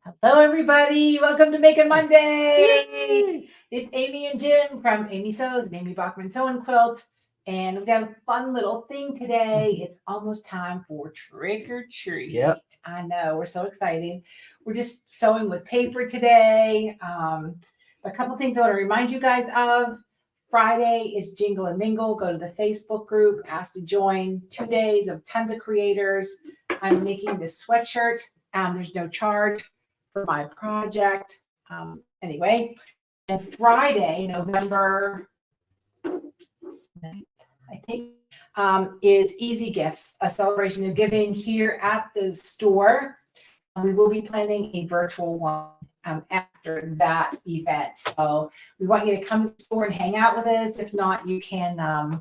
Hello, everybody. Welcome to Make It Monday. Yay! It's Amy and Jim from Amy Sews and Amy Bachman Sew and Quilt. And we've got a fun little thing today. It's almost time for trick or treat. Yep. I know. We're so excited. We're just sewing with paper today. A couple things I want to remind you guys of. Friday is Jingle and Mingle. Go to the Facebook group, ask to join. 2 days of tons of creators. I'm making this sweatshirt. There's no charge for my project. Anyway, and Friday, November, I think, is Easy Gifts, a celebration of giving here at the store. We will be planning a virtual one after that event. So we want you to come to the store and hang out with us. If not, you can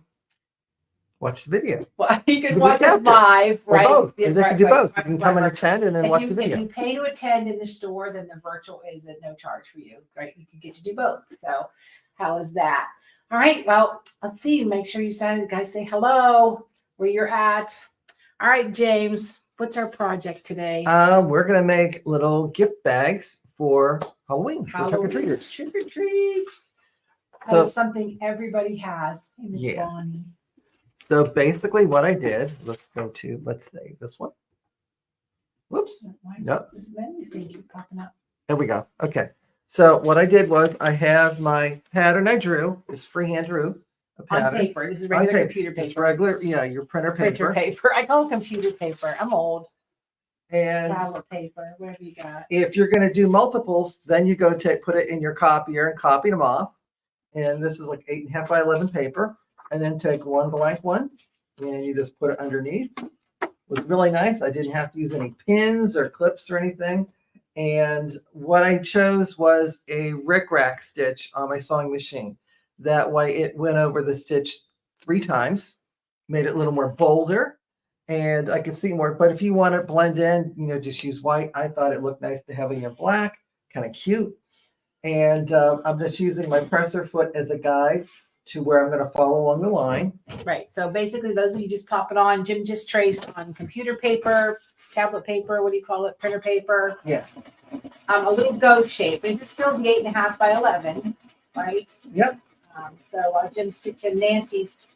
Watch the video. well, you can The watch week us after, live, Or right? both. Yeah, And they right, can do right. both. You Watch can us come and live. attend and then watch the If video. you pay to attend in the store, then the virtual is at no charge for you, right? You can get to do both. So how is that? All right. Well, let's see. Make sure you guys say hello where you're at. All right, James, what's our project today? We're gonna make little gift bags for Halloween for trick-or-treaters. Trick or treat. So- Something everybody has. Hey, Miss Yeah. Bonnie. So basically what I did, let's say this one. Whoops. Why is Nope. the menu thing keep popping up? There we go. Okay. So what I did was I have my pattern I drew, this freehand drew a On pattern. paper. This is On regular paper. computer Just paper. regular, yeah, your printer Printer paper. paper. I call it computer paper. I'm old. And Tablet paper. Whatever you got. if you're going to do multiples, then you go put it in your copier and copy them off. And this is like 8.5 by 11 paper. And then take one blank one and you just put it underneath. It was really nice. I didn't have to use any pins or clips or anything. And what I chose was a rickrack stitch on my sewing machine. That way it went over the stitch 3 times, made it a little more bolder. And I could see more, but if you want to blend in, just use white. I thought it looked nice to have it in black, kind of cute. And I'm just using my presser foot as a guide to where I'm going to follow along the line. Right. So basically, those of you just pop it on. Jim just traced on computer paper, tablet paper. What do you call it? Printer paper. Yeah. A little ghost shape. And just filled the 8.5 by 11. Right. Yep. So Jim's stitching Nancy's.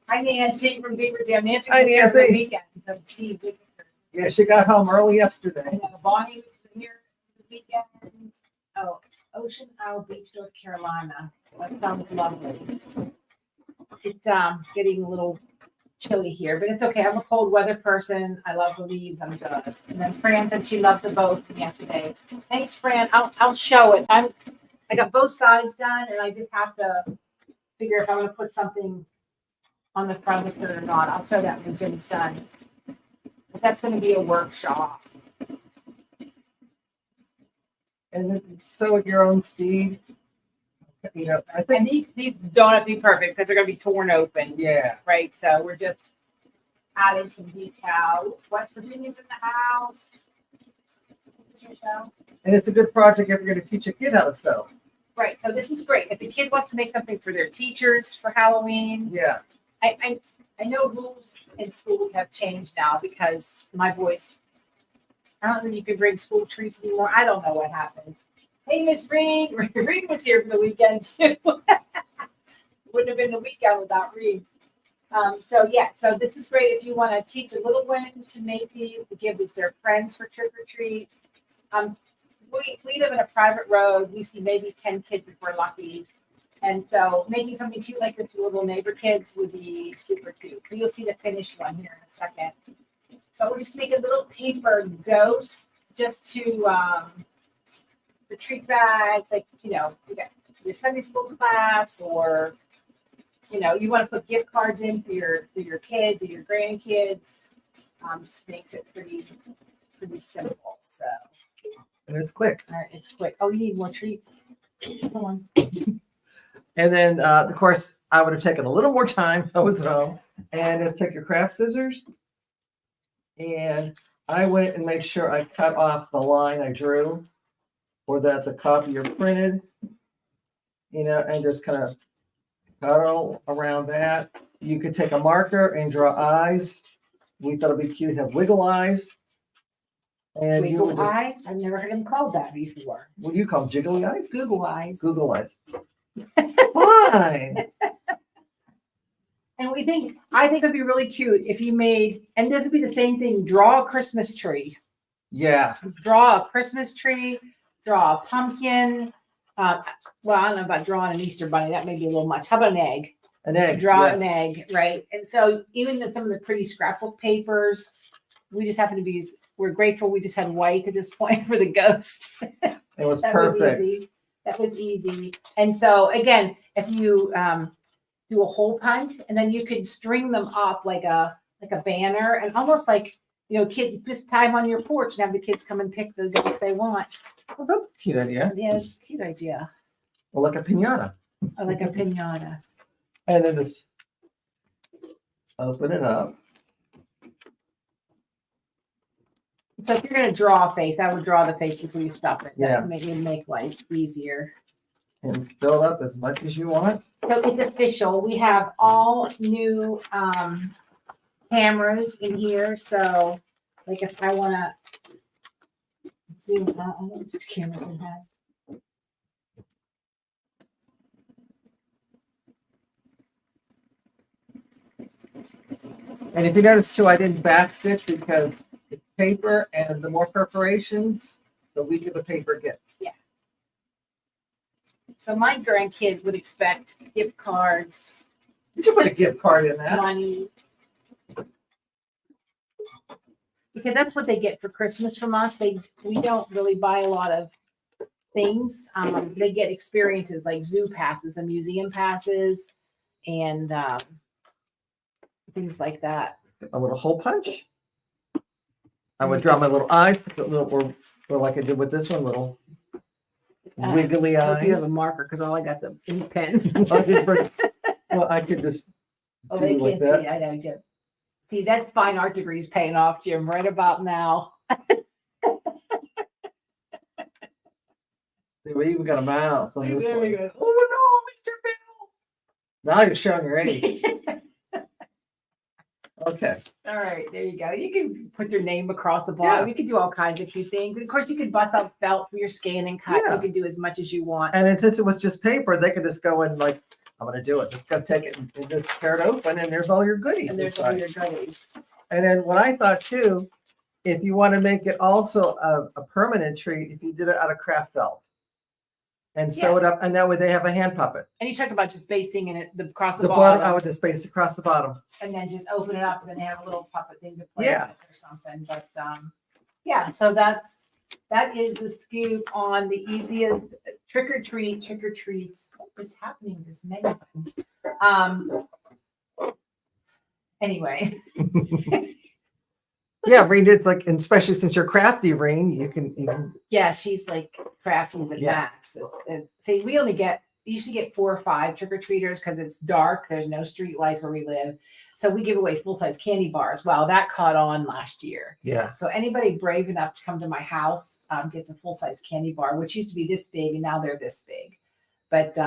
Hi, Nancy from Beaver Dam. Nancy Hi, was here for Nancy. the weekend. So she visited her. Yeah, she got home early yesterday. And Bonnie was here for the weekend. Oh, Ocean Isle Beach, North Carolina. That sounds lovely. It's getting a little chilly here, but it's okay. I'm a cold weather person. I love the leaves. I'm good. And then Fran said she loved the boat yesterday. Thanks, Fran. I'll show it. I got both sides done, and I just have to figure if I'm going to put something on the front of it or not. I'll show that when Jim's done. But that's going to be a workshop. And then sew at your own speed. I think, And these don't have to be perfect because they're going to be torn open. yeah. Right. So we're just adding some detail. West Virginia's in the house. And it's a good project if you're going to teach a kid how to sew. Right. So this is great. If the kid wants to make something for their teachers for Halloween, Yeah. I know rules in schools have changed now because my boys, I don't think you can bring school treats anymore. I don't know what happened. Hey, Miss Reed. Reed was here for the weekend too. Wouldn't have been the weekend without Reed. So this is great if you want to teach a little one to make these to give as their friends for trick or treat. We live in a private road. We see maybe 10 kids if we're lucky. And so making something cute like this for little neighbor kids would be super cute. So you'll see the finished one here in a second. But we're just making little paper ghosts just to the treat bags, like, you got your Sunday school class, or, you want to put gift cards in for your kids or your grandkids. Just makes it pretty simple. So, And it's quick. all right, it's quick. Oh, you need more treats? Come on. And then, of course, I would have taken a little more time if I was at home. And just take your craft scissors. And I went and made sure I cut off the line I drew, or that the copier printed, and just kind of cuddle around that. You could take a marker and draw eyes. We thought it'd be cute, have wiggle eyes. And you would Google just, Eyes. I've never heard them called that before. what do you call them? Jiggly eyes? Google Eyes. Google eyes. Fine. And I think it'd be really cute if you made, and this would be the same thing, draw a Christmas tree. Yeah. Draw a Christmas tree, draw a pumpkin. Well, I don't know about drawing an Easter bunny. That may be a little much. How about an egg? An egg. Draw yeah. an egg, right? And so even some of the pretty scrapbook papers, we just happen to be, we're grateful we just had white at this point for the ghost. It was That perfect. was easy. That was easy. And so again, if you do a hole punch, and then you could string them up like a banner, and almost like, kid, just tie them on your porch and have the kids come and pick the ghost they want. Well, that's a cute idea. Yeah, it's a cute idea. Well, like a pinata. Or like a piñata. And then just open it up. So if you're gonna draw a face, I would draw the face before you stuff it. Yeah. That would make life easier. And fill up as much as you want. So it's official. We have all new cameras in here. So like if I want to zoom out, I don't know which camera it has. And if you notice too, I didn't back stitch because it's paper, and the more perforations, the weaker the paper gets. So my grandkids would expect gift cards, You should put a gift card in that. money. Because that's what they get for Christmas from us. We don't really buy a lot of things. They get experiences like zoo passes and museum passes and things like that. A little hole punch. I would draw my little eyes, put a little, or like I did with this one, little wiggly I hope you have eyes. a marker because all I got's a ink pen. Well, I could just Oh, do they like can't that. see. I know, Jim. See, that fine art degree is paying off, Jim, right about now. See, we even got a mouth on this There we one. go. Oh no, Mr. Now you're showing your age. Bill. Okay. All right, there you go. You can put your name across the bottom. Yeah. You can do all kinds of cute things. Of course, you could bust out felt for your scan and cut. Yeah. You can do as much as you want. And then since it was just paper, they could just go and like, I'm gonna do it. Just go take it and just tear it open, and there's all your goodies And there's all inside. your goodies. And then what I thought too, if you want to make it also a permanent treat, if you did it out of craft felt and sew it up, and that way they have a hand puppet. And you talk about just basting in it across the The bottom, bottom, I would just space across the bottom. and then just open it up, and then have a little puppet thing to play Yeah. with or something. But yeah, so that is the scoop on the easiest trick or treats. What is happening this May? Anyway. Yeah, Reen, it's like, and especially since you're crafty, Reen, you can even, Yeah, she's like crafty with Yeah. Max. See, we usually get 4 or 5 trick or treaters because it's dark. There's no street lights where we live. So we give away full size candy bars. Wow, that caught on last year. yeah. So anybody brave enough to come to my house gets a full size candy bar, which used to be this big and now they're this big. But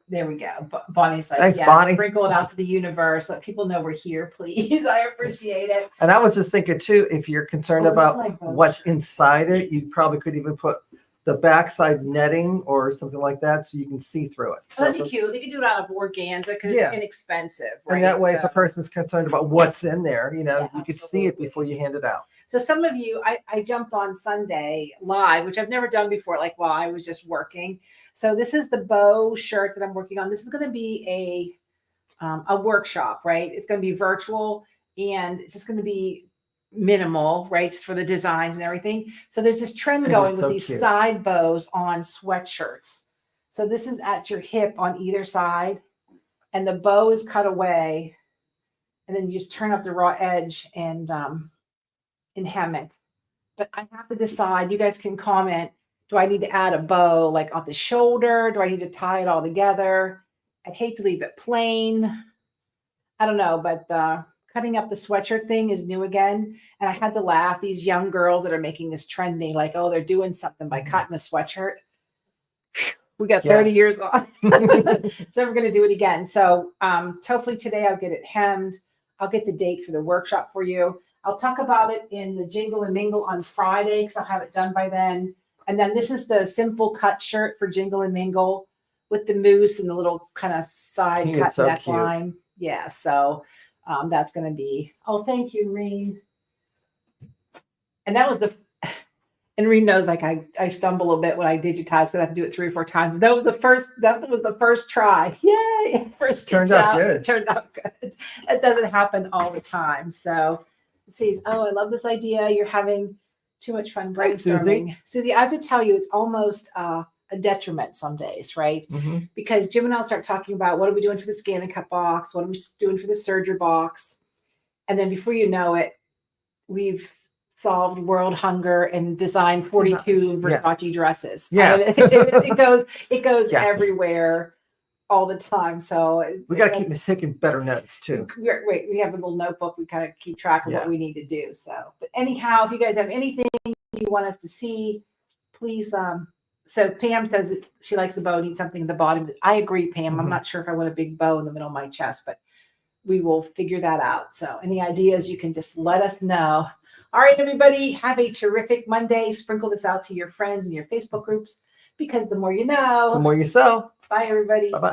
there we go. Bonnie's like, Thanks, yeah, Bonnie. sprinkle it out to the universe. Let people know we're here, please. I appreciate it. And I was just thinking too, if you're concerned Oh, this is about my brooch. what's inside it, you probably could even put the backside netting or something like that so you can see through it. Oh, that'd be cute. They could do it out of organza because Yeah. it's inexpensive. Right? And that way, if So- a person's concerned about what's in there, Yeah, you can see it absolutely. before you hand it out. So some of you, I jumped on Sunday live, which I've never done before, like while I was just working. So this is the bow shirt that I'm working on. This is going to be a workshop, right? It's going to be virtual and it's just going to be minimal, right? Just for the designs and everything. So there's this trend It is going with so these cute. side bows on sweatshirts. So this is at your hip on either side and the bow is cut away. And then you just turn up the raw edge and hem it. But I have to decide, you guys can comment, do I need to add a bow like on the shoulder? Do I need to tie it all together? I'd hate to leave it plain. I don't know, but cutting up the sweatshirt thing is new again. And I had to laugh. These young girls that are making this trending, like, oh, they're doing something by cutting a sweatshirt. We got Yeah. 30 years on. So we're going to do it again. So hopefully today I'll get it hemmed. I'll get the date for the workshop for you. I'll talk about it in the Jingle and Mingle on Friday because I'll have it done by then. And then this is the simple cut shirt for Jingle and Mingle with the moose and the little kind of side He is cut so cute. neckline. Yeah, so that's going to be. Oh, thank you, Reen. And that was and Reen knows like I stumble a bit when I digitize because I have to do it 3 or 4 times. That was the first try. Yay! First Turned stitch out good. Turned out good. It doesn't happen all the time. So it says, oh, I love this idea. You're having too much fun Thanks, brainstorming. Susie, I have to tell you, it's almost a detriment some days, right? Mhm. Because Jim and I'll start talking about what are we doing for the scan and cut box? What are we doing for the serger box? And then before you know it, we've solved world hunger and designed 42 Yeah. Versace dresses. Yeah. And it goes Yeah. everywhere all the time. So We got to keep taking better notes too. we have a little notebook. We kind of keep track of Yeah. what we need to do. So, but anyhow, if you guys have anything you want us to see, please. So Pam says that she likes the bow, needs something at the bottom. I agree, Pam. I'm Mhm. not sure if I want a big bow in the middle of my chest, but we will figure that out. So any ideas, you can just let us know. All right, everybody, have a terrific Monday. Sprinkle this out to your friends and your Facebook groups because the more you know. The more you sell. Bye, everybody. Bye-bye.